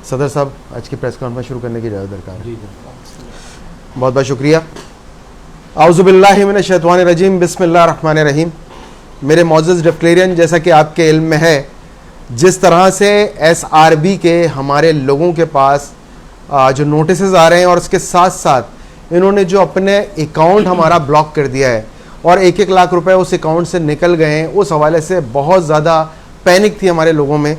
सदर साहब, आज की प्रेस कॉन्फ्रेंस शुरू करने की इजाज़त दरकार है। बहुत बहुत शुक्रिया। आउज़ुबिल्लाहि मिनश शैतानिर रजीम, बिस्मिल्लाहिर रहमानिर रहीम। मेरे मौजूद डिक्लेरियन, जैसा कि आपके इल्म में है, जिस तरह से SRB के हमारे लोगों के पास जो नोटिसेस आ रहे हैं और उसके साथ साथ इन्होंने जो अपने अकाउंट हमारा ब्लॉक कर दिया है और 1-1 लाख रुपए उस अकाउंट से निकल गए हैं, उस हवाले से बहुत ज़्यादा पैनिक थी हमारे लोगों में।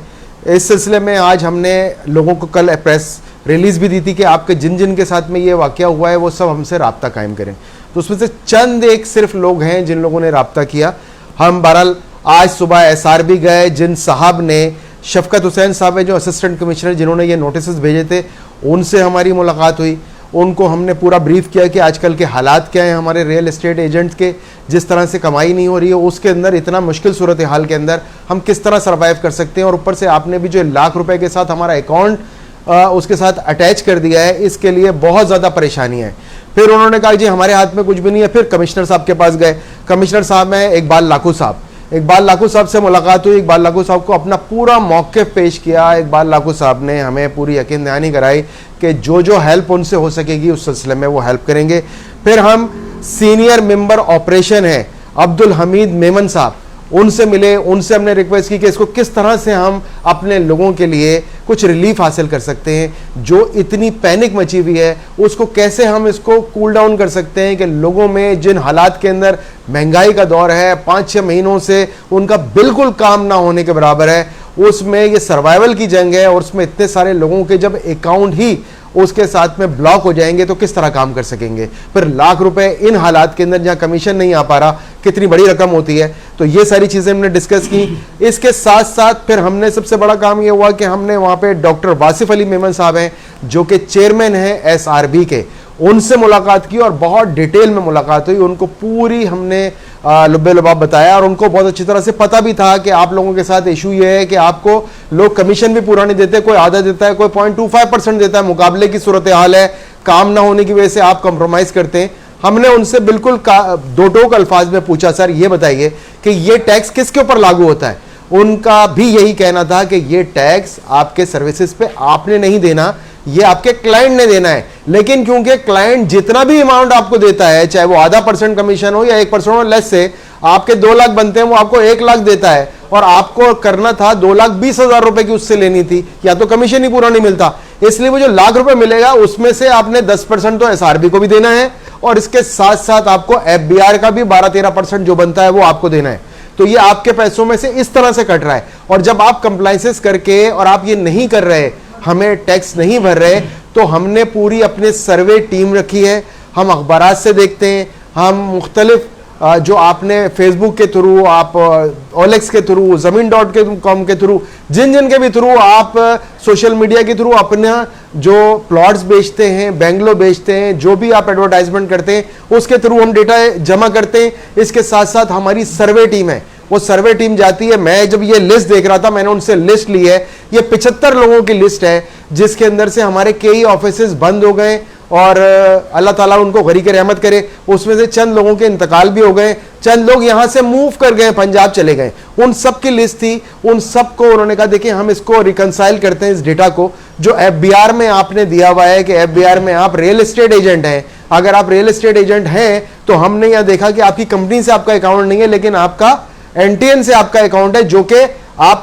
इस सिलसिले में आज हमने लोगों को कल प्रेस रिलीज़ भी दी थी कि आपके जिन जिन के साथ में ये वाक़या हुआ है वो सब हमसे रब्ता कायम करें। तो उसमें से चंद एक सिर्फ लोग हैं जिन लोगों ने रब्ता किया। हम बहरहाल आज सुबह SRB गए, जिन साहब ने शफकत हुसैन साहब है जो असिस्टेंट कमिश्नर जिन्होंने ये नोटिस भेजे थे, उनसे हमारी मुलाकात हुई। उनको हमने पूरा ब्रीफ किया कि आजकल के हालात क्या हैं हमारे रियल एस्टेट एजेंट्स के, जिस तरह से कमाई नहीं हो रही है उसके अंदर, इतना मुश्किल सूरत हाल के अंदर हम किस तरह सर्वाइव कर सकते हैं। और ऊपर से आपने भी जो 1 लाख रुपए के साथ हमारा अकाउंट उसके साथ अटैच कर दिया है, इसके लिए बहुत ज़्यादा परेशानी है। फिर उन्होंने कहा जी हमारे हाथ में कुछ भी नहीं है। फिर कमिश्नर साहब के पास गए। कमिश्नर साहब हैं इकबाल लाखू साहब। इकबाल लाखू साहब से मुलाकात हुई। इकबाल लाखू साहब को अपना पूरा मौक़िफ़ पेश किया। इकबाल लाखू साहब ने हमें पूरी यकीन दहानी कराई कि जो जो हेल्प उनसे हो सकेगी उस सिलसिले में वो हेल्प करेंगे। फिर हम सीनियर मेंबर ऑपरेशन है अब्दुल हमीद मेमन साहब, उनसे मिले। उनसे हमने रिक्वेस्ट की कि इसको किस तरह से हम अपने लोगों के लिए कुछ रिलीफ हासिल कर सकते हैं, जो इतनी पैनिक मची हुई है उसको कैसे हम इसको कूल डाउन कर सकते हैं कि लोगों में जिन हालात के अंदर महंगाई का दौर है, 5-6 महीनों से उनका बिल्कुल काम ना होने के बराबर है, उसमें ये सर्वाइवल की जंग है। और उसमें इतने सारे लोगों के जब अकाउंट ही उसके साथ में ब्लॉक हो जाएंगे तो किस तरह काम कर सकेंगे। फिर लाख रुपए इन हालात के अंदर जहां कमीशन नहीं आ पा रहा, कितनी बड़ी रकम होती है। तो ये सारी चीजें हमने डिस्कस की। इसके साथ साथ फिर हमने सबसे बड़ा काम ये हुआ कि हमने वहां पे डॉक्टर वासिफ अली मेमन साहब हैं जो कि चेयरमैन हैं SRB के, उनसे मुलाकात की और बहुत डिटेल में मुलाकात हुई। उनको पूरी हमने लुब्बे लुबाब बताया और उनको बहुत अच्छी तरह से पता भी था कि आप लोगों के साथ इशू ये है कि आपको लोग कमीशन भी पूरा नहीं देते, कोई आधा देता है, कोई 0.25% देता है। मुकाबले की सूरत हाल है, काम ना होने की वजह से आप कंप्रोमाइज करते हैं। हमने उनसे बिल्कुल दो टोक अल्फाज में पूछा, सर ये बताइए कि ये टैक्स किसके ऊपर लागू होता है। उनका भी यही कहना था कि ये टैक्स आपके सर्विसेज पे आपने नहीं देना, ये आपके क्लाइंट ने देना है। लेकिन क्योंकि क्लाइंट जितना भी अमाउंट आपको देता है, चाहे वो आधा % कमीशन हो या 1% हो, लेस से आपके 2 लाख बनते हैं, वो आपको 1 लाख देता है और आपको करना था 2,20,000 रुपए की उससे लेनी थी, या तो कमीशन ही पूरा नहीं मिलता। इसलिए वो जो लाख रुपए मिलेगा उसमें से आपने 10% तो SRB को भी देना है और इसके साथ साथ आपको FBR का भी 12-13% जो बनता है वो आपको देना है। तो ये आपके पैसों में से इस तरह से कट रहा है। और जब आप कंप्लाइंसेस करके और आप ये नहीं कर रहे, हमें टैक्स नहीं भर रहे, तो हमने पूरी अपने सर्वे टीम रखी है। हम अखबारात से देखते हैं, हम मुख्तलिफ जो आपने फेसबुक के थ्रू, आप OLX के थ्रू, ज़मीन.com के थ्रू, जिन जिन के भी थ्रू आप सोशल मीडिया के थ्रू अपना जो प्लॉट्स बेचते हैं, बेंगलो बेचते हैं, जो भी आप एडवर्टाइजमेंट करते हैं उसके थ्रू हम डेटा जमा करते हैं। इसके साथ साथ हमारी सर्वे टीम है, वो सर्वे टीम जाती है। मैं जब ये लिस्ट देख रहा था मैंने उनसे लिस्ट ली है, ये 75 लोगों की लिस्ट है जिसके अंदर से हमारे कई ऑफिसेस बंद हो गए और अल्लाह ताला उनको गरीक रहमत करे, उसमें से चंद लोगों के इंतकाल भी हो गए, चंद लोग यहां से मूव कर गए, पंजाब चले गए। उन सब की लिस्ट थी, उन सब को उन्होंने कहा देखिए हम इसको रिकंसाइल करते हैं, इस डेटा को जो FBR में आपने दिया हुआ है कि FBR में आप रियल एस्टेट एजेंट हैं। अगर आप रियल एस्टेट एजेंट हैं तो हमने यह देखा कि आपकी कंपनी से आपका अकाउंट नहीं है, लेकिन आपका NTN से आपका अकाउंट है जो कि आप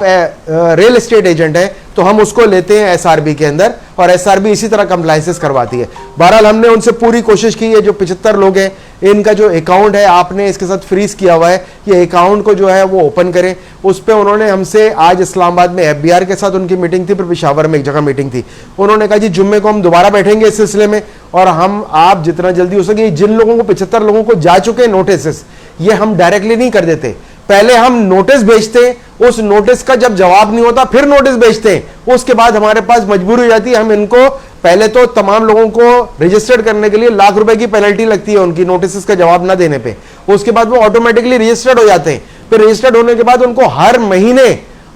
रियल एस्टेट एजेंट हैं, तो हम उसको लेते हैं SRB के अंदर और SRB इसी तरह कंप्लाइंसेस करवाती है। बहरहाल हमने उनसे पूरी कोशिश की है, जो 75 लोग हैं इनका जो अकाउंट है आपने इसके साथ फ्रीज किया हुआ है, ये अकाउंट को जो है वो ओपन करें। उस पर उन्होंने हमसे आज इस्लामाबाद में FBR के साथ उनकी मीटिंग थी, फिर पेशावर में एक जगह मीटिंग थी। उन्होंने कहा जी जुम्मे को हम दोबारा बैठेंगे इस सिलसिले में और हम आप जितना जल्दी हो सके, जिन लोगों को 75 लोगों को जा चुके नोटिस, ये हम डायरेक्टली नहीं कर देते, पहले हम नोटिस भेजते हैं, उस नोटिस का जब जवाब नहीं होता फिर नोटिस भेजते हैं, उसके बाद हमारे पास मजबूरी हो जाती है, हम इनको पहले तो तमाम लोगों को रजिस्टर्ड करने के लिए लाख रुपए की पेनल्टी लगती है उनकी नोटिस का जवाब ना देने पे, उसके बाद वो ऑटोमेटिकली रजिस्टर्ड हो जाते हैं। फिर रजिस्टर्ड होने के बाद उनको हर महीने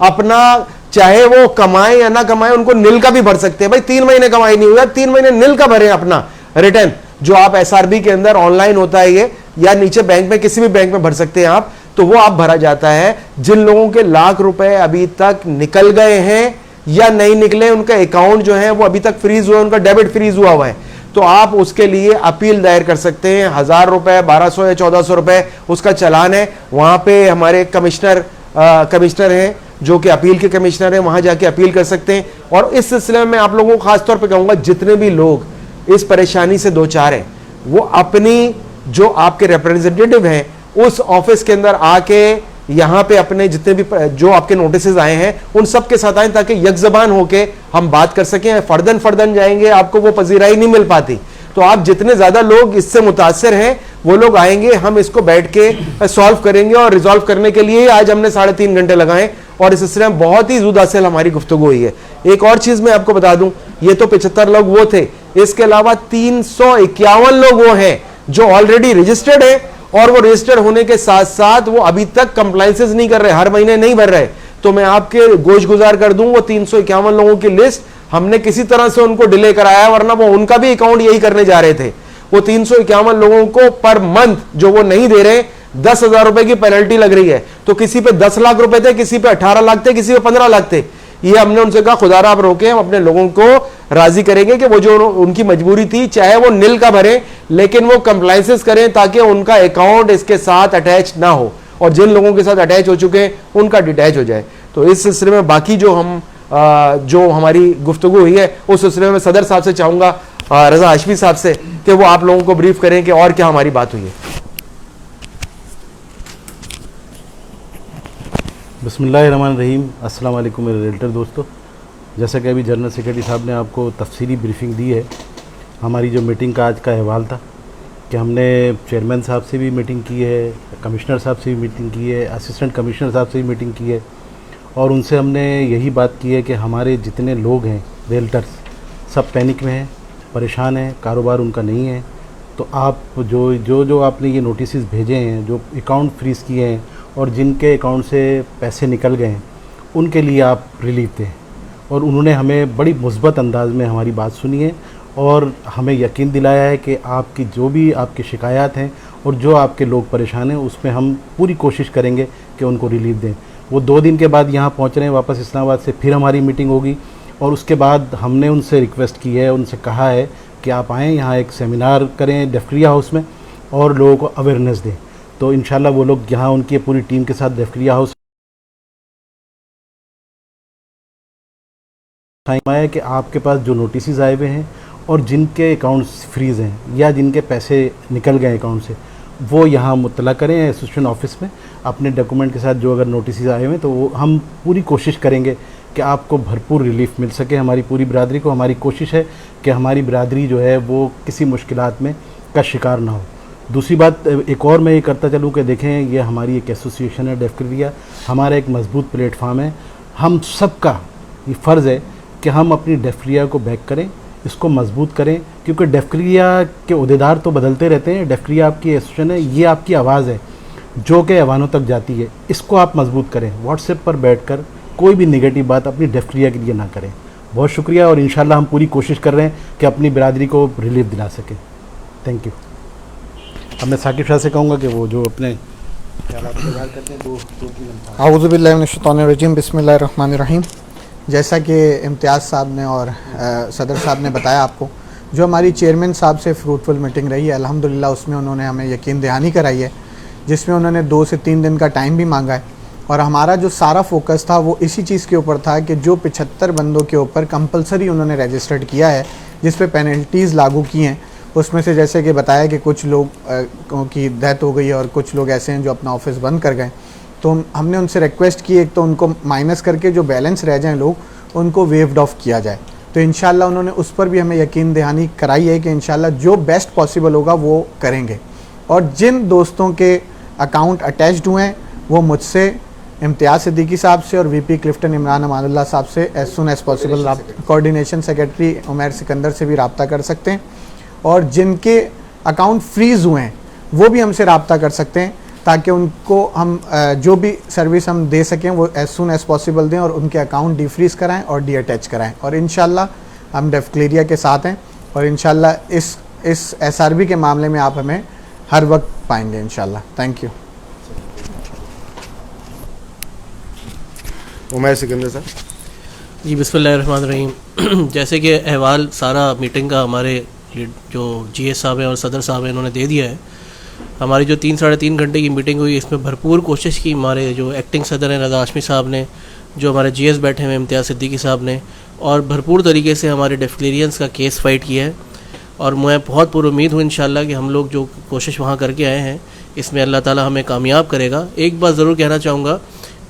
अपना, चाहे वो कमाए या ना कमाए, उनको नील का भी भर सकते हैं। भाई 3 महीने कमाई नहीं हुआ, 3 महीने नील का भरे अपना रिटर्न, जो आप SRB के अंदर ऑनलाइन होता है ये, या नीचे बैंक में किसी भी बैंक में भर सकते हैं आप, तो वो आप भरा जाता है। जिन लोगों के लाख रुपए अभी तक निकल गए हैं या नहीं निकले, उनका अकाउंट जो है वो अभी तक फ्रीज हुआ है, उनका डेबिट फ्रीज हुआ है, तो आप उसके लिए अपील दायर कर सकते हैं। 1000 रुपए, 1200 या 1400 रुपए उसका चालान है। वहां पे हमारे कमिश्नर हैं जो कि अपील के कमिश्नर हैं, वहां जाके अपील कर सकते हैं। और इस सिलसिले में आप लोगों को खासतौर पे कहूंगा, जितने भी लोग इस परेशानी से दो चार हैं, वो अपनी जो आपके रिप्रेजेंटेटिव हैं उस ऑफिस के अंदर आके यहां पे अपने जितने भी जो आपके नोटिसेस आए हैं उन सब के साथ आए, ताकि यकजबान होके हम बात कर सकें। फर्दन जाएंगे आपको वो पजीराई नहीं मिल पाती। तो आप जितने ज्यादा लोग इससे मुतासर हैं वो लोग आएंगे, हम इसको बैठ के सॉल्व करेंगे। और रिजॉल्व करने के लिए आज हमने 3.5 घंटे लगाए और इस सिलसिले में बहुत ही जुदा से हमारी गुफ्तगू हुई है। एक और चीज मैं आपको बता दूं, ये तो 75 लोग वो थे, इसके अलावा 351 लोग वो हैं जो ऑलरेडी रजिस्टर्ड है और वो रजिस्टर्ड होने के साथ साथ वो अभी तक कंप्लायंसेस नहीं कर रहे, हर महीने नहीं भर रहे। तो मैं आपके गोश गुजार कर दूं, वो 351 लोगों की लिस्ट हमने किसी तरह से उनको डिले कराया, वरना वो उनका भी अकाउंट यही करने जा रहे थे। वो 351 लोगों को पर मंथ जो वो नहीं दे रहे, 10,000 रुपए की पेनल्टी लग रही है। तो किसी पे 10 लाख रुपए थे, किसी पे 18 लाख थे, किसी पे 15 लाख थे। ये हमने उनसे कहा खुदारा आप रोके, हम अपने लोगों को राजी करेंगे कि वो जो उनकी मजबूरी थी चाहे वो निल का भरे, लेकिन वो कंप्लायंसेस करें ताकि उनका अकाउंट इसके साथ अटैच ना हो, और जिन लोगों के साथ अटैच हो चुके हैं उनका डिटैच हो जाए। तो इस सिलसिले में बाकी जो हमारी गुफ्तगू हुई है उस सिलसिले में सदर साहब से चाहूंगा, रजा हाशमी साहब से, कि वो आप लोगों को ब्रीफ करें कि और क्या हमारी बात हुई है। बिस्मिल्लाहिर्रहमानिर्रहीम। अस्सलाम वालेकुम मेरे रिलेटर दोस्तों, जैसा कि अभी जनरल सेक्रेटरी साहब ने आपको तफसीली ब्रीफिंग दी है, हमारी जो मीटिंग का आज का अहवाल था कि हमने चेयरमैन साहब से भी मीटिंग की है, कमिश्नर साहब से भी मीटिंग की है, असिस्टेंट कमिश्नर साहब से भी मीटिंग की है, और उनसे हमने यही बात की है कि हमारे जितने लोग हैं रियल्टर्स सब पैनिक में हैं, परेशान हैं, कारोबार उनका नहीं है। तो आप जो आपने ये नोटिस भेजे हैं, जो अकाउंट फ्रीज़ किए हैं और जिनके अकाउंट से पैसे निकल गए हैं, उनके लिए आप रिलीफ दें। और उन्होंने हमें बड़ी मुस्बत अंदाज में हमारी बात सुनी है और हमें यकीन दिलाया है कि आपकी जो भी आपकी शिकायत हैं और जो आपके लोग परेशान हैं उसमें हम पूरी कोशिश करेंगे कि उनको रिलीफ दें। वो 2 दिन के बाद यहाँ पहुँच रहे हैं वापस इस्लामाबाद से, फिर हमारी मीटिंग होगी और उसके बाद हमने उनसे रिक्वेस्ट की है, उनसे कहा है कि आप आएँ यहाँ एक सेमिनार करें डेफ्क्रिया हाउस में और लोगों को अवेयरनेस दें। तो इंशाल्लाह वो लोग यहाँ उनकी पूरी टीम के साथ डेफ्क्रिया हाउस है कि आपके पास जो नोटिस आए हुए हैं और जिनके अकाउंट्स फ्रीज़ हैं या जिनके पैसे निकल गए अकाउंट से, वो यहाँ मुतला करें एसोसिएशन ऑफिस में अपने डॉक्यूमेंट के साथ। जो अगर नोटिस आए हुए हैं तो वो हम पूरी कोशिश करेंगे कि आपको भरपूर रिलीफ मिल सके, हमारी पूरी बरादरी को। हमारी कोशिश है कि हमारी बरादरी जो है वो किसी मुश्किलात में का शिकार ना हो। दूसरी बात एक और मैं ये करता चलूँ कि देखें, ये हमारी एक एसोसिएशन है डेफ्क्रिया, हमारा एक मजबूत प्लेटफार्म है। हम सबका ये फ़र्ज़ है कि हम अपनी डेफ्क्रिया को बैक करें, इसको मजबूत करें, क्योंकि डेफ्क्रिया के उहदेदार तो बदलते रहते हैं। डेफ्क्रिया आपकी एसोसिएशन है, ये आपकी आवाज़ है जो कि ऐवानों तक जाती है, इसको आप मजबूत करें। व्हाट्सएप पर बैठकर कोई भी नेगेटिव बात अपनी डेफ्क्रिया के लिए ना करें। बहुत शुक्रिया और इंशाल्लाह हम पूरी कोशिश कर रहे हैं कि अपनी बिरादरी को रिलीफ दिला सकें। Thank you. अब मैं साकिब शाह से कहूँगा कि वो जो अपने आऊज़ु बिल्लाहि मिनश शैतानिर रजीम, बिस्मिल्लाहिर्रहमानिर्रहीम। जैसा कि इम्तियाज़ साहब ने और सदर साहब ने बताया आपको, जो हमारी चेयरमैन साहब से फ्रूटफुल मीटिंग रही है अल्हम्दुलिल्लाह, उसमें उन्होंने हमें यकीन दहानी कराई है, जिसमें उन्होंने 2 से 3 दिन का टाइम भी मांगा है। और हमारा जो सारा फोकस था वो इसी चीज़ के ऊपर था कि जो 75 बंदों के ऊपर कंपलसरी उन्होंने रजिस्टर्ड किया है, जिस पे पेनल्टीज़ लागू की हैं, उसमें से जैसे कि बताया कि कुछ लोग की डेथ हो गई है और कुछ लोग ऐसे हैं जो अपना ऑफिस बंद कर गए। तो हमने उनसे रिक्वेस्ट की, एक तो उनको माइनस करके जो बैलेंस रह जाएँ लोग उनको वेव्ड ऑफ किया जाए। तो इंशाल्लाह उन्होंने उस पर भी हमें यकीन दहानी कराई है कि इंशाल्लाह जो बेस्ट पॉसिबल होगा वो करेंगे। और जिन दोस्तों के अकाउंट अटैच्ड हुए हैं वो मुझसे, इम्तियाज़ सिद्दीकी साहब से और वीपी क्लिफ्टन इमरान अमानुल्लाह साहब से as soon as possible, coordination secretary Umair Sikandar से भी रब्ता कर सकते हैं। और जिनके अकाउंट फ्रीज़ हुए हैं वो भी हमसे रब्ता कर सकते हैं, ताकि उनको हम जो भी सर्विस हम दे सकें वो एज सुन एज़ पॉसिबल दें और उनके अकाउंट डीफ्रीज़ कराएं और डी अटैच कराएं। और इंशाल्लाह हम डेफ्क्लेरिया के साथ हैं और इंशाल्लाह इस SRB के मामले में आप हमें हर वक्त पाएंगे इंशाल्लाह। Thank you. Umair Sikandar sir. जी बिस्मिल्लाहिर्रहमानिर्रहीम। जैसे कि अहवाल सारा मीटिंग का हमारे जो जीएस साहब हैं और सदर साहब हैं इन्होंने दे दिया है। हमारी जो 3-3.5 घंटे की मीटिंग हुई इसमें भरपूर कोशिश की हमारे जो एक्टिंग सदर हैं रज़ा हाशमी साहब ने, जो हमारे जीएस बैठे हुए इम्तियाज़ सिद्दीकी साहब ने, और भरपूर तरीके से हमारे डेफिक्लेरियंस का केस फाइट किया है। और मैं बहुत पुरुमीद हूँ इंशाल्लाह कि हम लोग जो कोशिश वहाँ करके आए हैं इसमें अल्लाह ताला हमें कामयाब करेगा। एक बात ज़रूर कहना चाहूँगा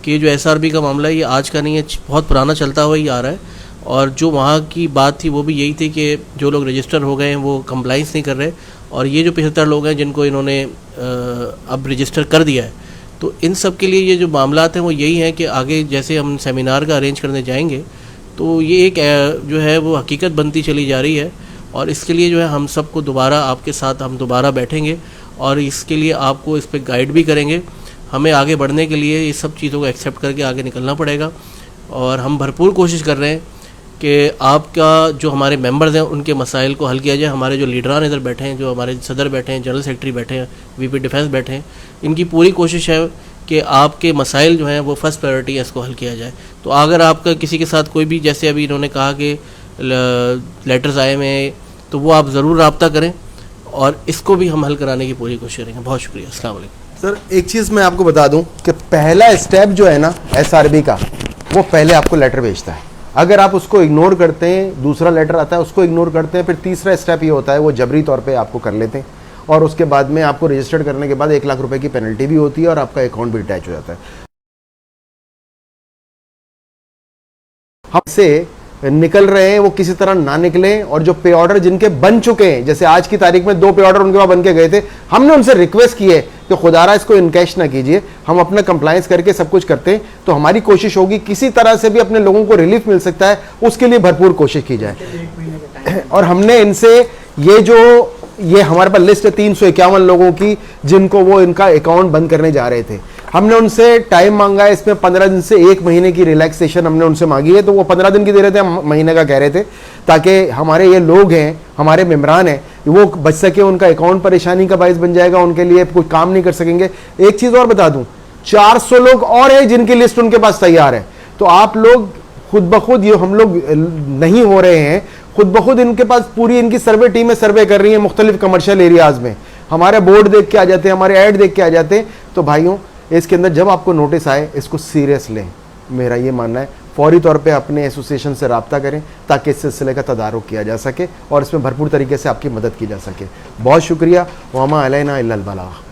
कि जो एसआरबी का मामला है ये आज का नहीं है, बहुत पुराना चलता हुआ ही आ रहा है। और जो वहाँ की बात थी वो भी यही थी कि जो लोग रजिस्टर हो गए हैं वो कंप्लाइंस नहीं कर रहे, और ये जो 75 लोग हैं जिनको इन्होंने अब रजिस्टर कर दिया है, तो इन सब के लिए ये जो मामला हैं वो यही हैं कि आगे जैसे हम सेमिनार का अरेंज करने जाएंगे तो ये एक जो है वो हकीकत बनती चली जा रही है। और इसके लिए जो है हम सबको दोबारा आपके साथ हम दोबारा बैठेंगे और इसके लिए आपको इस पर गाइड भी करेंगे। हमें आगे बढ़ने के लिए ये सब चीज़ों को एक्सेप्ट करके आगे निकलना पड़ेगा। और हम भरपूर कोशिश कर रहे हैं कि आपका जो हमारे मेंबर्स हैं उनके मसाइल को हल किया जाए। हमारे जो लीडरान इधर बैठे हैं, जो हमारे सदर बैठे हैं, जनरल सेक्रेटरी बैठे हैं, वीपी डिफेंस बैठे हैं, इनकी पूरी कोशिश है कि आपके मसाइल जो हैं वो फर्स्ट प्रायोरिटी है, इसको हल किया जाए। तो अगर आपका किसी के साथ कोई भी, जैसे अभी इन्होंने कहा कि लेटर्स आए हुए हैं, तो वो आप ज़रूर रब्ता करें और इसको भी हम हल कराने की पूरी कोशिश करेंगे। बहुत शुक्रिया। अस्सलाम वालेकुम। सर एक चीज़ मैं आपको बता दूं कि पहला स्टेप जो है ना एसआरबी का, वो पहले आपको लेटर भेजता है। अगर आप उसको इग्नोर करते हैं, दूसरा लेटर आता है उसको इग्नोर करते हैं, फिर तीसरा स्टेप ये होता है वो जबरी तौर पे आपको कर लेते हैं और उसके बाद में आपको रजिस्टर्ड करने के बाद 1 लाख रुपए की पेनल्टी भी होती है और आपका अकाउंट भी अटैच हो जाता है। हमसे निकल रहे हैं वो किसी तरह ना निकलें, और जो पे ऑर्डर जिनके बन चुके हैं, जैसे आज की तारीख में 2 पे ऑर्डर उनके वहां बन के गए थे, हमने उनसे रिक्वेस्ट की है कि खुदारा इसको इनकैश ना कीजिए, हम अपना कंप्लायंस करके सब कुछ करते हैं। तो हमारी कोशिश होगी किसी तरह से भी अपने लोगों को रिलीफ मिल सकता है उसके लिए भरपूर कोशिश की जाए। और हमने इनसे ये हमारे पास लिस्ट है 351 लोगों की जिनको वो इनका अकाउंट बंद करने जा रहे थे। हमने उनसे टाइम मांगा है, इसमें 15 दिन से 1 महीने की रिलैक्सेशन हमने उनसे मांगी है। तो वो 15 दिन की दे रहे थे, हम महीने का कह रहे थे, ताकि हमारे ये लोग हैं, हमारे मेम्बरान हैं, वो बच सके। उनका अकाउंट परेशानी का बायस बन जाएगा, उनके लिए कोई काम नहीं कर सकेंगे। एक चीज़ और बता दूं, 400 लोग और हैं जिनकी लिस्ट उनके पास तैयार है। तो आप लोग खुद ब खुद, ये हम लोग नहीं हो रहे हैं, खुद ब खुद इनके पास पूरी इनकी सर्वे टीमें सर्वे कर रही हैं मुख्तलिफ कमर्शियल एरियाज में। हमारे बोर्ड देख के आ जाते हैं, हमारे ऐड देख के आ जाते हैं। तो भाइयों, इसके अंदर जब आपको नोटिस आए इसको सीरियस लें, मेरा ये मानना है। फौरी तौर पे अपने एसोसिएशन से रब्ता करें ताकि इस सिलसिले का तदारुक किया जा सके और इसमें भरपूर तरीके से आपकी मदद की जा सके। बहुत शुक्रिया। वमा अलैना इल्लल बलाग।